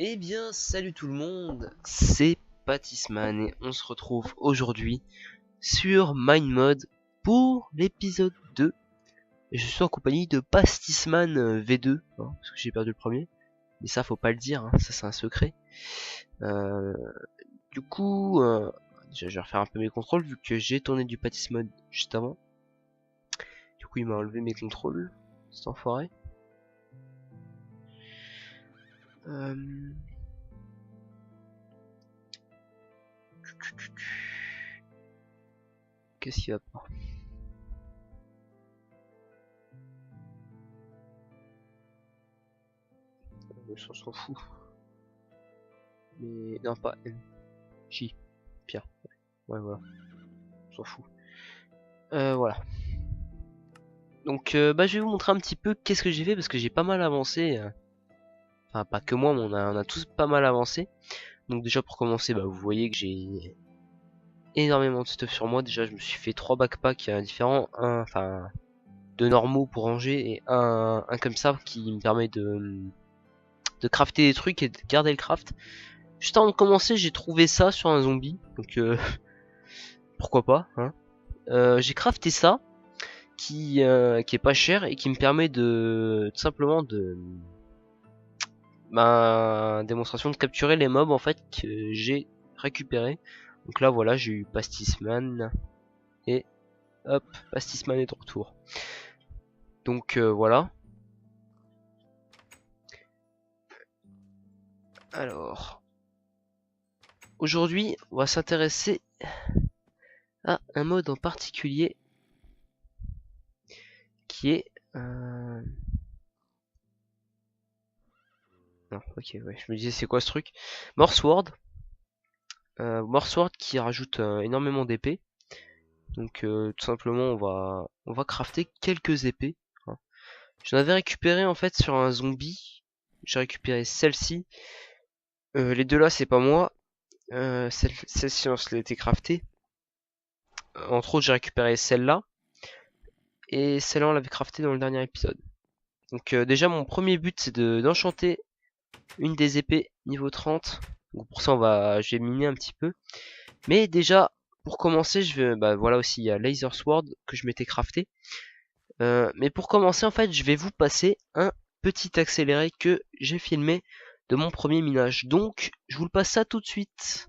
Eh bien, salut tout le monde, c'est Patisman et on se retrouve aujourd'hui sur MindMod pour l'épisode 2. Et je suis en compagnie de Pastisman V2, parce que j'ai perdu le premier. Mais ça, faut pas le dire, ça c'est un secret. Du coup, je vais refaire un peu mes contrôles vu que j'ai tourné du Patismod juste avant. Du coup, il m'a enlevé mes contrôles, cet enfoiré. Qu'est-ce qu'il va pas? On s'en fout. Mais non, pas N. J. Pierre. Ouais, voilà. On s'en fout. Voilà. Donc, je vais vous montrer un petit peu qu'est-ce que j'ai fait parce que j'ai pas mal avancé. Enfin, pas que moi, mais on a tous pas mal avancé. Donc déjà pour commencer, vous voyez que j'ai énormément de stuff sur moi. Déjà, je me suis fait 3 backpacks différents, enfin deux normaux pour ranger et un comme ça qui me permet de crafter des trucs et de garder le craft. Juste avant de commencer, j'ai trouvé ça sur un zombie, donc pourquoi pas. J'ai crafté ça qui est pas cher et qui me permet de tout simplement de démonstration de capturer les mobs en fait que j'ai récupéré. Donc là voilà, j'ai eu Pastisman et hop, Pastisman est de retour. Donc voilà. Alors aujourd'hui, on va s'intéresser à un mode en particulier qui est non, ok, ouais, je me disais c'est quoi ce truc? Morsword. Morsword qui rajoute énormément d'épées. Donc tout simplement on va crafter quelques épées. J'en avais récupéré en fait sur un zombie. J'ai récupéré celle-ci. Les deux là c'est pas moi. Celle-ci on se l'était craftée. Entre autres j'ai récupéré celle-là. Et celle-là on l'avait craftée dans le dernier épisode. Donc déjà mon premier but c'est d'enchanter une des épées niveau 30. Donc pour ça je vais miner un petit peu. Mais déjà pour commencer je vais voilà aussi il y a Laser Sword que je m'étais crafté. Mais pour commencer en fait je vais vous passer un petit accéléré que j'ai filmé de mon premier minage. Donc je vous le passe ça tout de suite.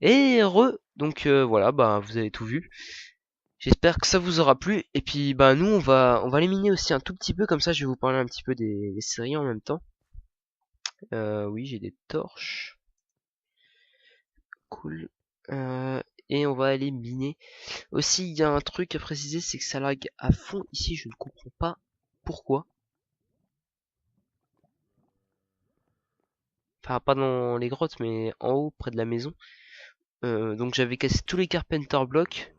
Et donc voilà, bah vous avez tout vu. J'espère que ça vous aura plu. Et puis bah nous on va éliminer aussi un tout petit peu, comme ça je vais vous parler un petit peu des séries en même temps. Oui, j'ai des torches. Cool. Et on va aller miner. Aussi, il y a un truc à préciser, c'est que ça lag à fond ici, je ne comprends pas pourquoi. Enfin, pas dans les grottes, mais en haut, près de la maison. Donc j'avais cassé tous les Carpenter blocks,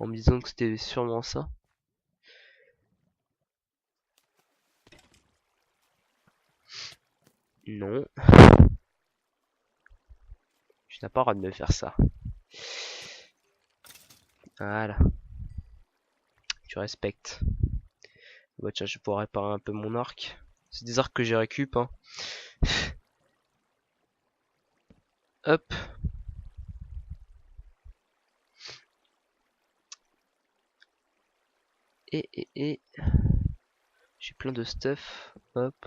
en me disant que c'était sûrement ça. Non. Tu n'as pas le droit de me faire ça. Voilà. Tu respectes. Bah tiens, je vais pouvoir réparer un peu mon arc. C'est des arcs que j'ai récup, hein. Hop. Et j'ai plein de stuff. Hop.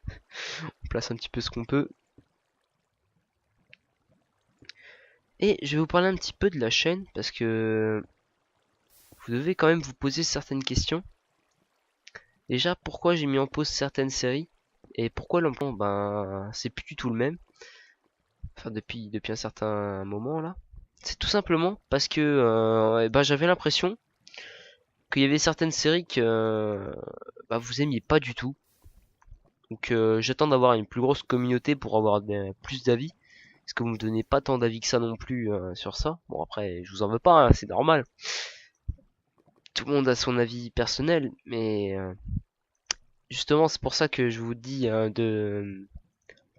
On place un petit peu ce qu'on peut. Et je vais vous parler un petit peu de la chaîne, parce que vous devez quand même vous poser certaines questions. Déjà, pourquoi j'ai mis en pause certaines séries, et pourquoi l'emploi, ben c'est plus du tout le même. Enfin depuis un certain moment là. C'est tout simplement parce que ben, j'avais l'impression qu'il y avait certaines séries que bah, vous aimiez pas du tout. Donc j'attends d'avoir une plus grosse communauté pour avoir plus d'avis. Parce que vous me donnez pas tant d'avis que ça non plus sur ça. Bon après, je vous en veux pas, hein, c'est normal. Tout le monde a son avis personnel, mais justement c'est pour ça que je vous dis de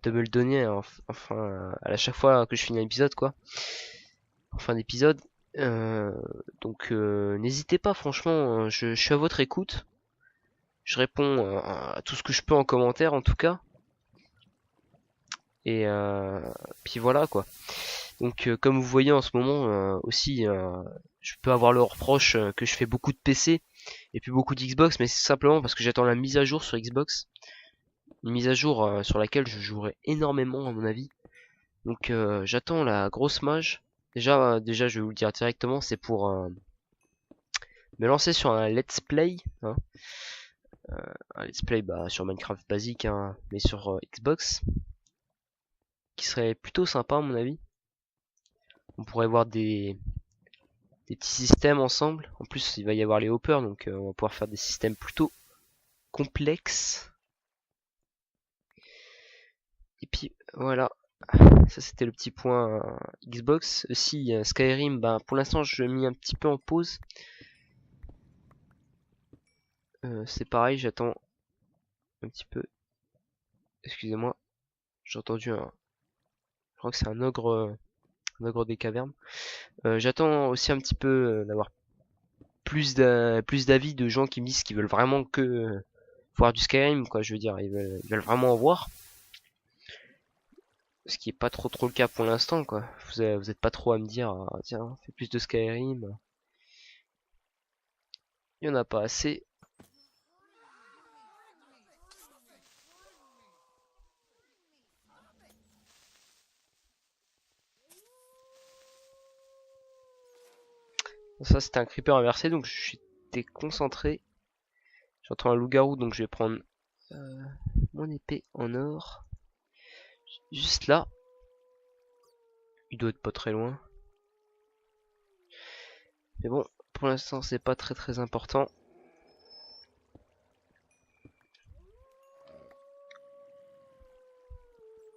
me le donner enfin à chaque fois que je finis un épisode quoi. En fin d'épisode. Donc n'hésitez pas franchement, je suis à votre écoute. Je réponds à tout ce que je peux en commentaire en tout cas. Et puis voilà quoi. Donc comme vous voyez en ce moment aussi, je peux avoir le reproche que je fais beaucoup de PC et puis beaucoup d'Xbox, mais c'est simplement parce que j'attends la mise à jour sur Xbox. Une mise à jour sur laquelle je jouerai énormément à mon avis. Donc j'attends la grosse mage. Déjà je vais vous le dire directement, c'est pour me lancer sur un let's play. Hein. Un let's play bah, sur Minecraft basique, hein, mais sur Xbox. Qui serait plutôt sympa à mon avis. On pourrait voir des petits systèmes ensemble. En plus il va y avoir les hoppers, donc on va pouvoir faire des systèmes plutôt complexes. Et puis voilà, ça c'était le petit point Xbox. Aussi Skyrim, ben, pour l'instant je l'ai mis un petit peu en pause. C'est pareil, j'attends un petit peu. Excusez-moi, j'ai entendu un... Je crois que c'est un ogre des cavernes. J'attends aussi un petit peu d'avoir plus d'avis de gens qui me disent qu'ils veulent vraiment que voir du Skyrim, quoi. Je veux dire, ils veulent vraiment en voir. Ce qui est pas trop le cas pour l'instant, quoi. Vous êtes pas trop à me dire, ah, tiens, fais plus de Skyrim. Il y en a pas assez. Ça c'était un creeper inversé, donc je suis déconcentré. J'entends un loup-garou, donc je vais prendre mon épée en or. Juste là. Il doit être pas très loin. Mais bon, pour l'instant c'est pas très important.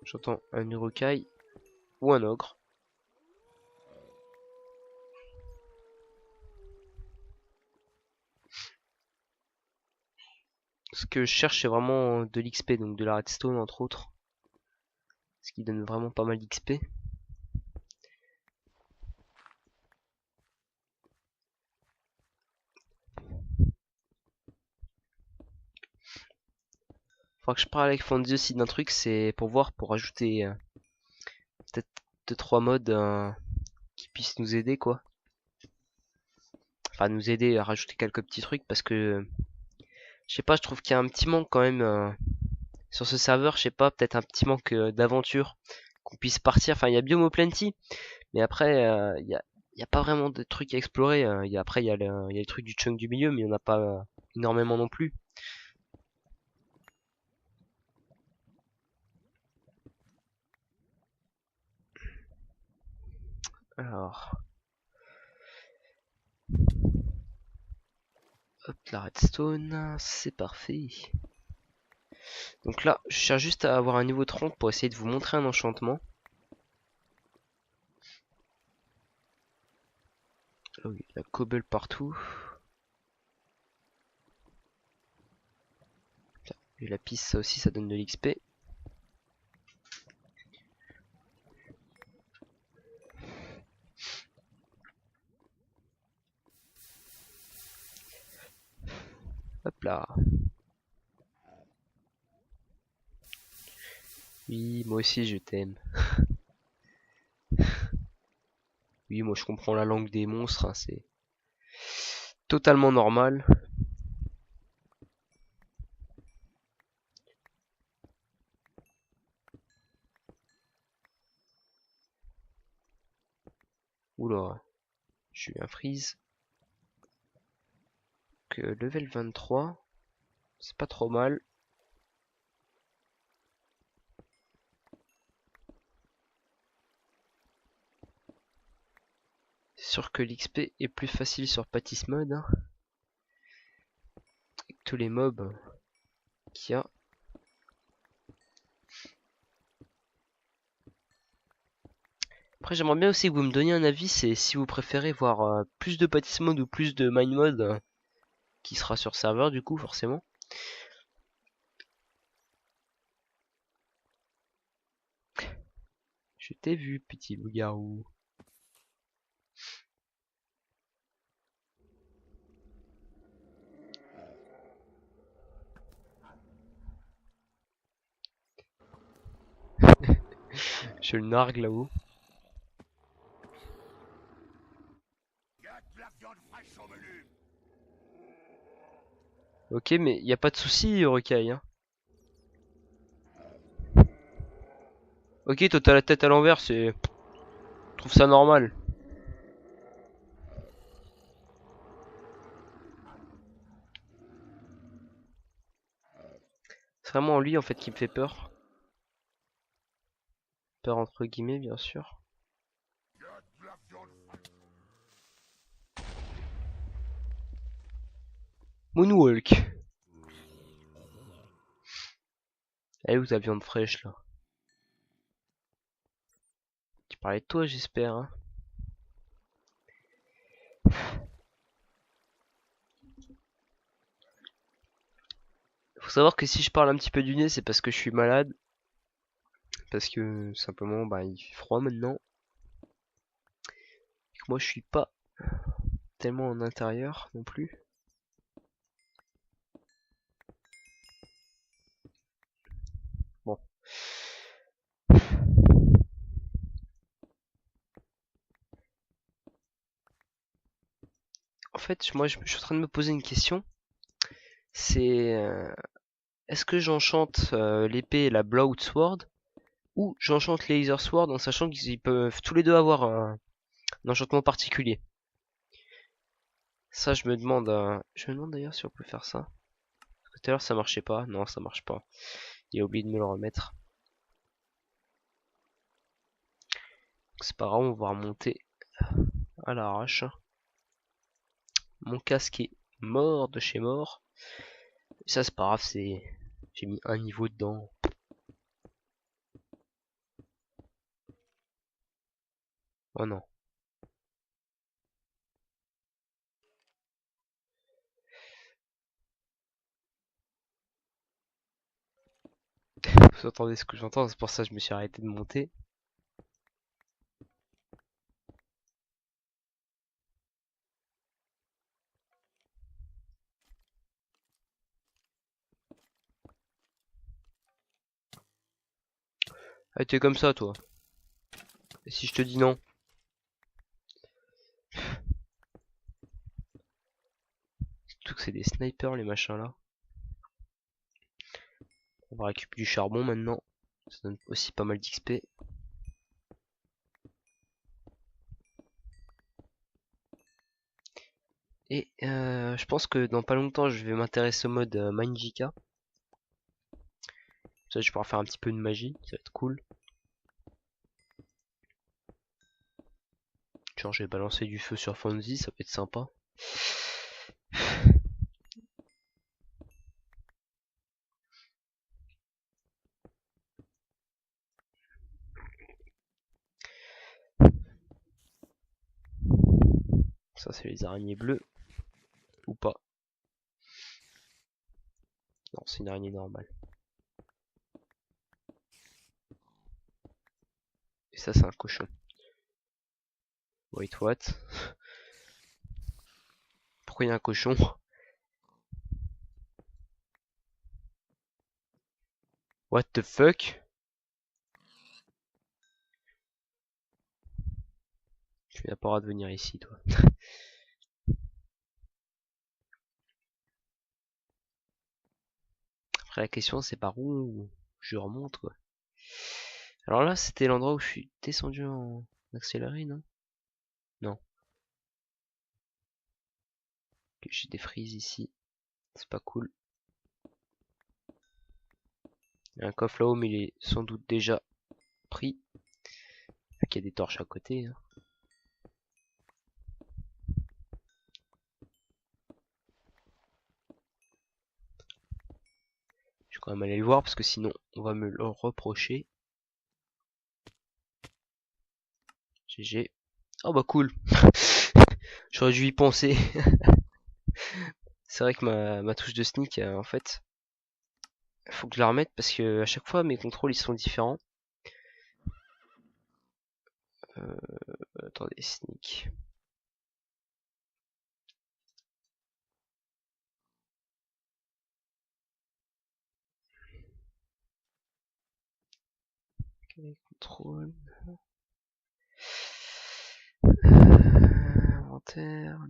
J'entends un urukai ou un ogre. Ce que je cherche c'est vraiment de l'XP, donc de la redstone entre autres. Ce qui donne vraiment pas mal d'XP. Faudra que je parle avec Fonzie aussi d'un truc, c'est pour voir, pour ajouter peut-être 2-3 modes qui puissent nous aider quoi. Enfin nous aider à rajouter quelques petits trucs parce que je sais pas, je trouve qu'il y a un petit manque quand même sur ce serveur, je sais pas, peut-être un petit manque d'aventure, qu'on puisse partir. Enfin il y a Biome Plenty, mais après il y a pas vraiment de trucs à explorer. Après il y a le truc du chunk du milieu, mais il y en a pas énormément non plus. Alors, hop, la redstone, c'est parfait. Donc là, je cherche juste à avoir un niveau 30 pour essayer de vous montrer un enchantement. Oh oui, la cobble partout. Et la piste, ça aussi, ça donne de l'XP. Hop là. Oui, moi aussi je t'aime. Oui, moi je comprends la langue des monstres, hein, c'est totalement normal. Oula, j'ai eu un freeze. Que level 23, c'est pas trop mal. C'est sûr que l'XP est plus facile sur Pattis Mode, hein, avec tous les mobs qu'il y a. Après j'aimerais bien aussi que vous me donniez un avis, c'est si vous préférez voir plus de Pattis Mode ou plus de Mine Mode, qui sera sur serveur du coup forcément. Je t'ai vu, petit loup-garou. Je le nargue là-haut. Ok, mais y a pas de souci, Recaille. Hein. Ok, toi t'as la tête à l'envers, c'est. Je trouve ça normal. C'est vraiment lui en fait qui me fait peur. Peur entre guillemets, bien sûr. Moonwalk. Elle est où ta viande fraîche là? Tu parlais de toi, j'espère. Hein. Faut savoir que si je parle un petit peu du nez, c'est parce que je suis malade. Parce que simplement, bah, il fait froid maintenant. Et que moi, je suis pas tellement en intérieur non plus. Bon. fait, moi je suis en train de me poser une question. C'est est-ce que j'enchante l'épée et la Blood Sword ou j'enchante les Laser Sword en sachant qu'ils peuvent tous les deux avoir un enchantement particulier. Ça je me demande d'ailleurs si on peut faire ça. Tout à l'heure ça marchait pas, non ça marche pas. Il a oublié de me le remettre. C'est pas grave, on va remonter à l'arrache. Mon casque est mort de chez mort. Ça c'est pas grave, j'ai mis un niveau dedans. Oh non. Vous entendez ce que j'entends, c'est pour ça que je me suis arrêté de monter. Ah t'es comme ça toi. Et si je te dis non? Surtout que c'est des snipers les machins là. On va récupérer du charbon maintenant. Ça donne aussi pas mal d'XP. Et je pense que dans pas longtemps je vais m'intéresser au mode Minejika. Ça je pourrai faire un petit peu de magie, ça va être cool. Genre je vais balancer du feu sur Fonzie, ça peut être sympa. Ça c'est les araignées bleues. Ou pas. Non, c'est une araignée normale. Et ça c'est un cochon. Wait what? Pourquoi il y a un cochon? What the fuck? Tu n'as pas le droit de venir ici toi. Après la question c'est par où je remonte quoi. Alors là c'était l'endroit où je suis descendu en accéléré, non? Non. Okay, j'ai des frises ici. C'est pas cool. Il y a un coffre là-haut mais il est sans doute déjà pris. Il y a des torches à côté. Hein. Je vais quand même aller le voir parce que sinon on va me le reprocher. GG. Oh bah cool. J'aurais dû y penser. C'est vrai que ma touche de sneak, en fait, faut que je la remette parce que à chaque fois mes contrôles ils sont différents. Attendez, sneak. Okay, contrôle. Inventaire.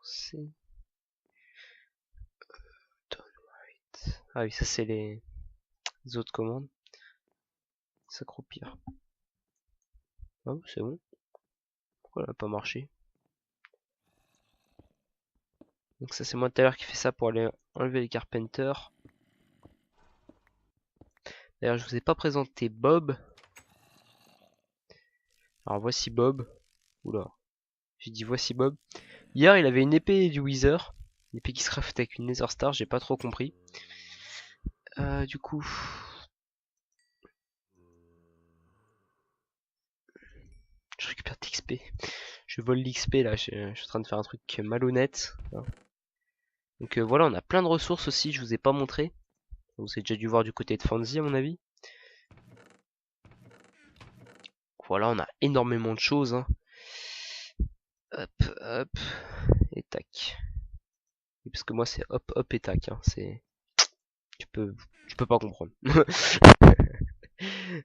C'est. Ah oui, ça c'est les autres commandes. S'accroupir. Ah oui, c'est bon. Pourquoi elle a pas marché? Donc ça c'est moi tout à l'heure qui fait ça pour aller enlever les carpenters. D'ailleurs je vous ai pas présenté Bob. Alors voici Bob. Oula. J'ai dit voici Bob. Hier il avait une épée du Wither. Une épée qui se craft avec une Nether Star, j'ai pas trop compris. Du coup. Je récupère d'XP. Je vole l'XP là, je suis en train de faire un truc malhonnête. Donc voilà, on a plein de ressources aussi, je vous ai pas montré. Vous avez déjà dû voir du côté de Fancy à mon avis. Voilà, on a énormément de choses. Hein. Hop, hop, et tac. Et parce que moi c'est hop, hop et tac. Hein. C'est, tu peux pas comprendre.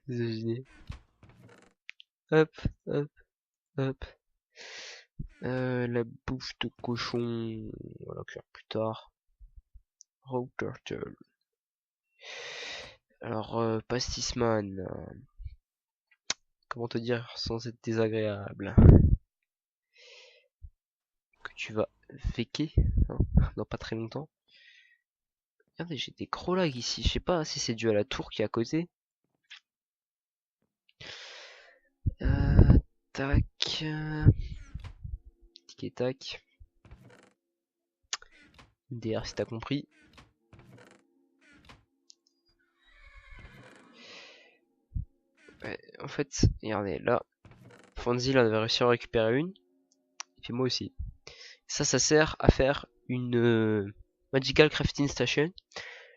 Imaginez. Hop, hop, hop. La bouffe de cochon, on va la cuire plus tard. Raw turtle. Alors, pastisman, comment te dire sans être désagréable, que tu vas féquer, hein, dans pas très longtemps. Regardez, j'ai des gros lags ici, je sais pas si c'est dû à la tour qui est à côté. Tac, tic et tac. DR si t'as compris. Ouais, en fait, regardez, là, Fonzie là, avait réussi à en récupérer une, et puis moi aussi. Ça sert à faire une Magical Crafting Station.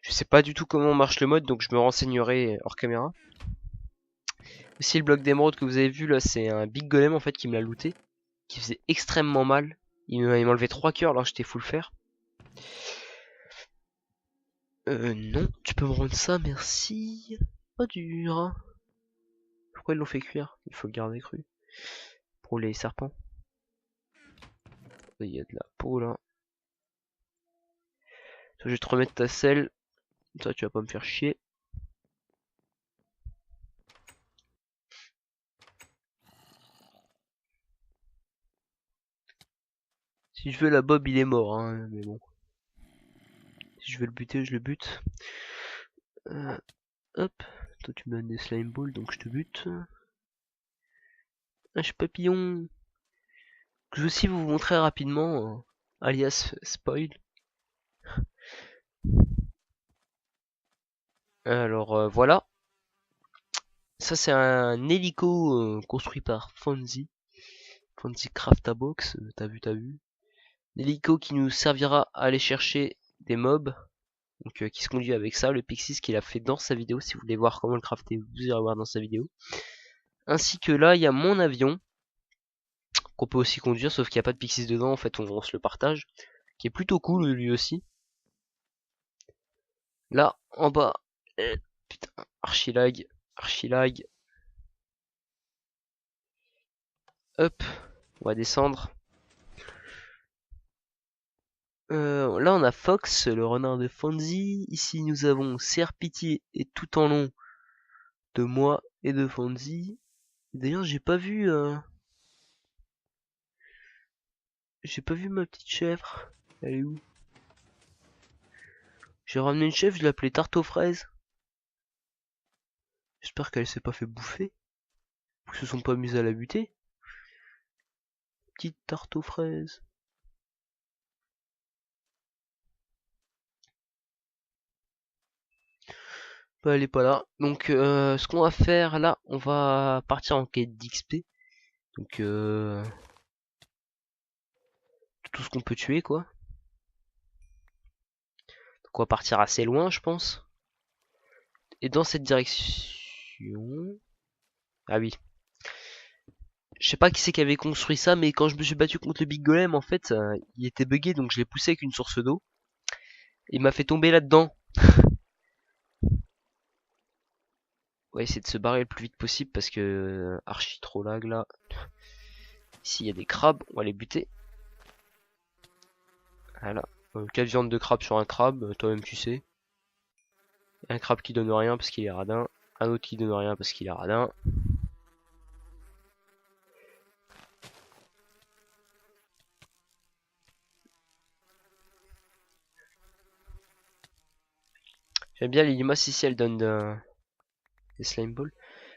Je sais pas du tout comment marche le mode, donc je me renseignerai hors caméra. Aussi le bloc d'émeraude que vous avez vu là, c'est un Big Golem en fait qui me l'a looté, qui faisait extrêmement mal. Il m'a enlevé 3 cœurs alors j'étais full fer. Non, tu peux me rendre ça, merci. Pas dur. Pourquoi ils l'ont fait cuire? Il faut le garder cru. Pour les serpents. Il y a de la peau là. Toi, je vais te remettre ta selle. Toi, tu vas pas me faire chier. Si je veux la bob, il est mort, hein, mais bon. Si je veux le buter, je le bute. Hop. Toi, tu me donnes des slime balls, donc je te bute. Un papillon. Je vais aussi vous montrer rapidement, alias spoil. Alors voilà. Ça c'est un hélico construit par Fonzie. Fonzie Craftabox, t'as vu, t'as vu. L'hélico qui nous servira à aller chercher des mobs. Donc qui se conduit avec ça, le Pixis qu'il a fait dans sa vidéo. Si vous voulez voir comment le crafter, vous irez voir dans sa vidéo. Ainsi que là, il y a mon avion qu'on peut aussi conduire, sauf qu'il n'y a pas de Pixis dedans. En fait, on se le partage, qui est plutôt cool lui aussi. Là, en bas, putain, archi lag. Hop, on va descendre. Là, on a Fox, le renard de Fonzie. Ici, nous avons Serpitier et tout en long de moi et de Fonzie. D'ailleurs, j'ai pas vu ma petite chèvre. Elle est où? J'ai ramené une chèvre, je l'ai appelée tarte aux fraises. J'espère qu'elle s'est pas fait bouffer. Ou se sont pas amusés à la buter. Petite tarte aux fraises. Bah, elle est pas là. Donc, ce qu'on va faire là, on va partir en quête d'XP. Donc, tout ce qu'on peut tuer, quoi. Donc, on va partir assez loin, je pense. Et dans cette direction... Ah oui. Je sais pas qui c'est qui avait construit ça, mais quand je me suis battu contre le Big Golem, en fait, il était bugué, donc je l'ai poussé avec une source d'eau. Il m'a fait tomber là-dedans. On va essayer de se barrer le plus vite possible parce que archi trop lag là. Ici il y a des crabes, on va les buter. Voilà. 4 viandes de crabe sur un crabe, toi-même tu sais. Un crabe qui donne rien parce qu'il est radin. Un autre qui donne rien parce qu'il est radin. J'aime bien les limaces ici, elles donnent des slime balls.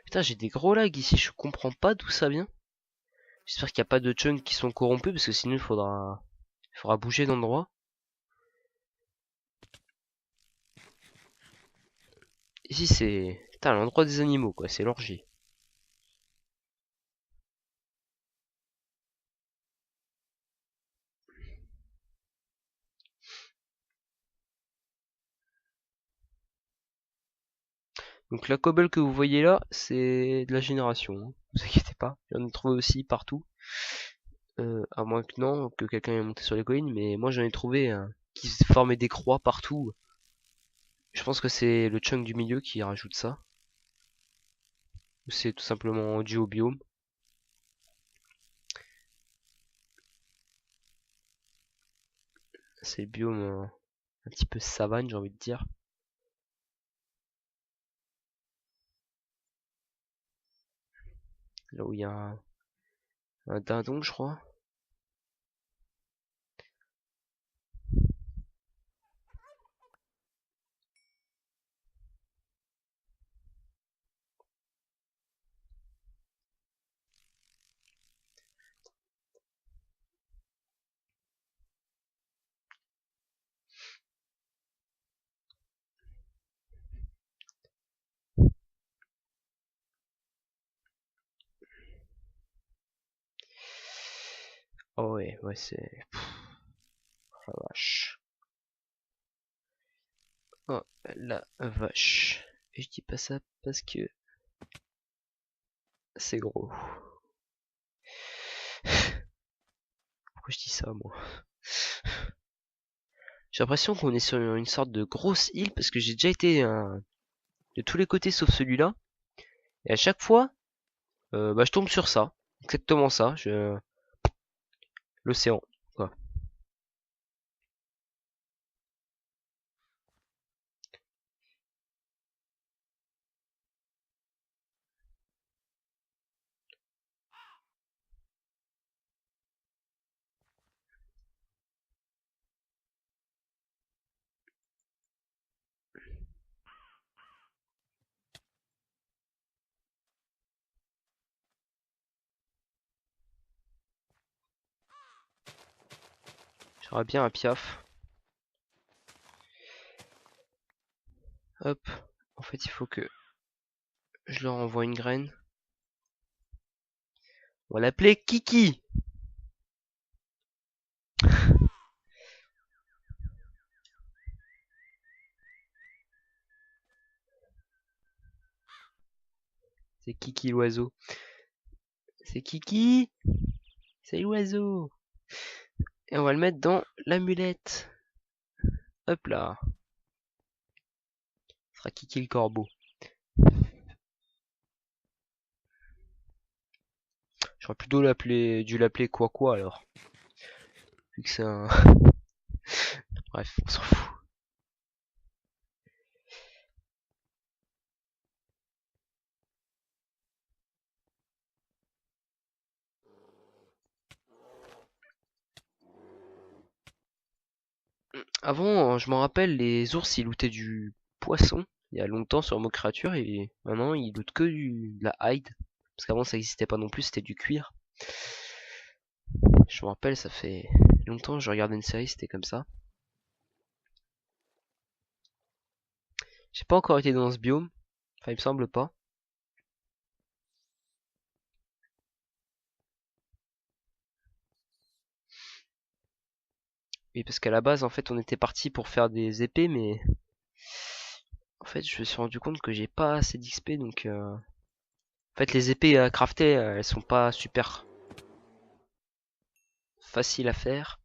Putain, j'ai des gros lags ici, je comprends pas d'où ça vient. J'espère qu'il n'y a pas de chunks qui sont corrompus parce que sinon il faudra bouger d'endroit. Ici c'est... Putain, l'endroit des animaux quoi, c'est l'orgie. Donc la cobble que vous voyez là, c'est de la génération, hein. Vous inquiétez pas, j'en ai trouvé aussi partout. À moins que non, que quelqu'un ait monté sur les collines, mais moi j'en ai trouvé qui formaient des croix partout. Je pense que c'est le chunk du milieu qui rajoute ça. Ou c'est tout simplement dû au biome. C'est le biome un petit peu savane, j'ai envie de dire. Là où il y a un dindon, je crois. Oh ouais, ouais, c'est... Oh la vache. Oh la vache. Et je dis pas ça parce que c'est gros. Pourquoi je dis ça, moi? J'ai l'impression qu'on est sur une sorte de grosse île parce que j'ai déjà été de tous les côtés sauf celui-là. Et à chaque fois, bah, je tombe sur ça. Exactement ça. L'océan, quoi. J'aurais bien un piaf. Hop. En fait, il faut que je leur envoie une graine. On va l'appeler Kiki. C'est Kiki l'oiseau. C'est Kiki. C'est l'oiseau. Et on va le mettre dans l'amulette. Hop là. Ce sera Kiki le corbeau. J'aurais plutôt dû l'appeler quoi alors. Vu que c'est un... Bref, on s'en fout. Avant, je m'en rappelle, les ours ils lootaient du poisson il y a longtemps sur Mo Créature et maintenant ils lootent que de la hide. Parce qu'avant ça existait pas non plus, c'était du cuir. Je me rappelle, ça fait longtemps que je regardais une série, c'était comme ça. J'ai pas encore été dans ce biome, enfin il me semble pas. Oui, parce qu'à la base en fait on était parti pour faire des épées, mais en fait je me suis rendu compte que j'ai pas assez d'XP donc en fait les épées à crafter elles sont pas super faciles à faire.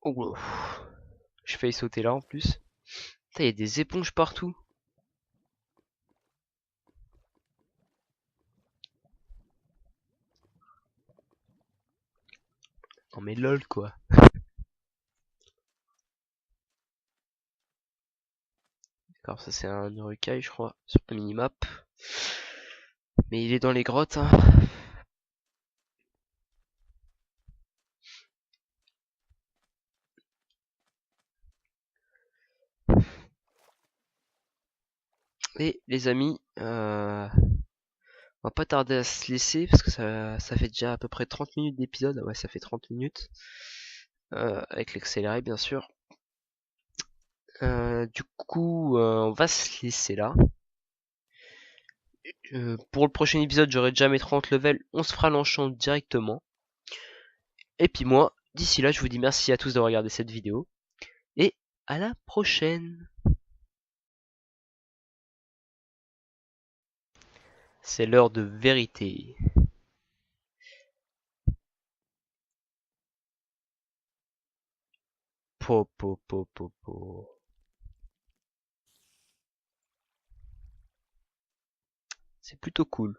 Oh wow. Je failli sauter là en plus. Putain, il y a des éponges partout. Non mais lol quoi. D'accord, ça c'est un recaille je crois sur la minimap. Mais il est dans les grottes hein. Et les amis, on va pas tarder à se laisser parce que ça fait déjà à peu près 30 minutes d'épisode. Ah ouais, ça fait 30 minutes. Avec l'accéléré bien sûr. Du coup, on va se laisser là. Pour le prochain épisode, j'aurai déjà mes 30 levels. On se fera l'enchant directement. Et puis moi, d'ici là, je vous dis merci à tous d'avoir regardé cette vidéo. Et à la prochaine. C'est l'heure de vérité. Po po po po po. C'est plutôt cool.